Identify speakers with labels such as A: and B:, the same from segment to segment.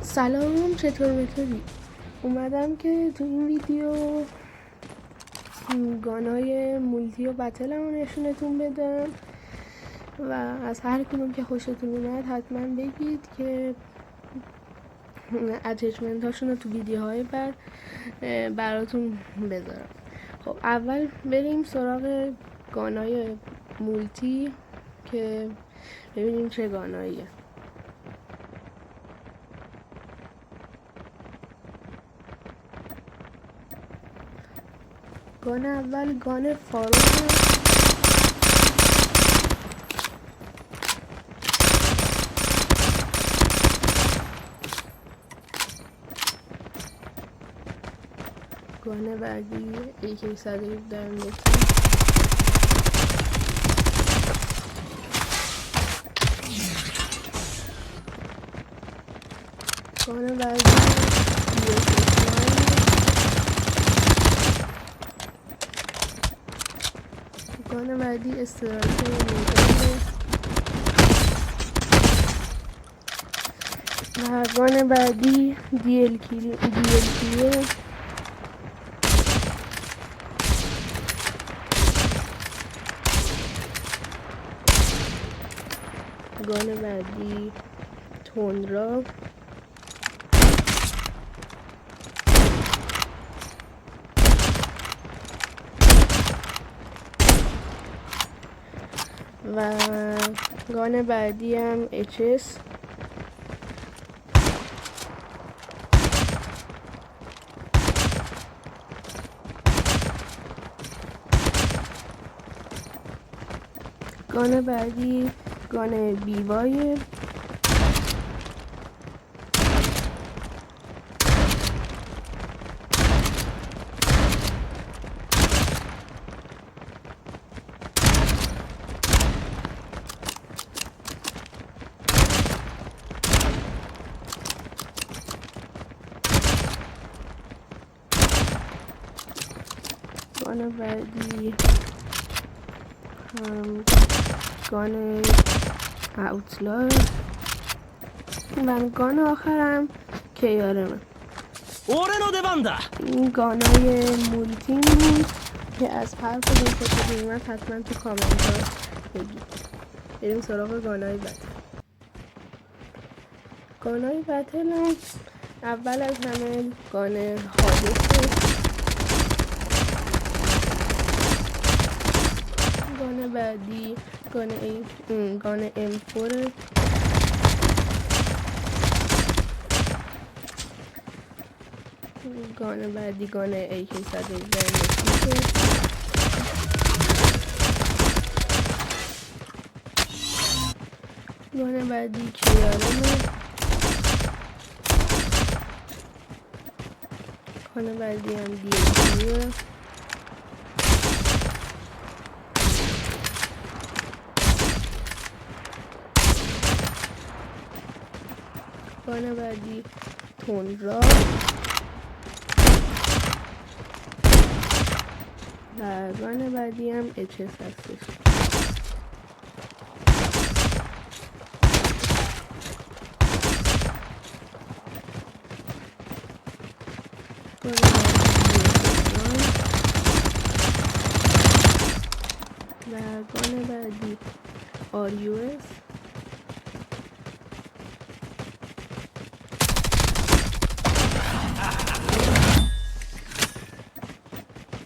A: سلام، چطوری؟ اومدم که تو این ویدیو گانای مولتی و بتلمو نشونتون بدم و از هر کدوم که خوشتون اومد حتما بگید که اتچمنت هاشون رو تو ویدیوهای براتون بذارم. خب اول بریم سراغ گانای مولتی که ببینیم چه گاناییه. گان اول گان فاروقه. گان بعدی AK-117 گان بعدی گان بعدی استرایکر میزنه و گان بعدی DLK گان بعدی تندرا و گان بعدی هم HS گان بعدی گان بیوای گان بعدی گان اوتلار و گان آخرم KRM. این گانای مولتی بود که از هر کدوم خوشتون اومد حتما تو کامنت ها بگید. بریم سراغ گانای بتل. گانای بتل هم اول از همه گان حادثه، گان بعدی گان M4 گان بعدی گان AK-117 گان بعدی KRM گان بعدی هم DLK گان بعدی تندرا و گان بعدی هم HS هستش. و گان بعدی RUS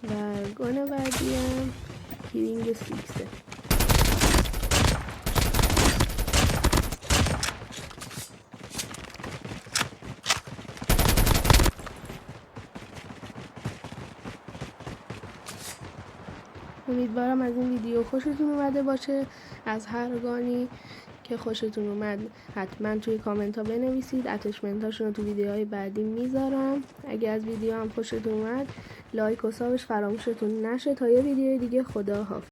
A: و گان بعدی هم کیرینگ 6. امیدوارم از این ویدیو خوشتون اومده باشه. از هر گانی که خوشتون اومد حتما توی کامنت ها بنویسید. اتچمنت هاشون رو تو ویدیوهای بعدی میذارم. اگه از ویدیو هم خوشتون اومد لایک و سابش فراموشتون نشه. تا یه ویدیو دیگه، خداحافظ.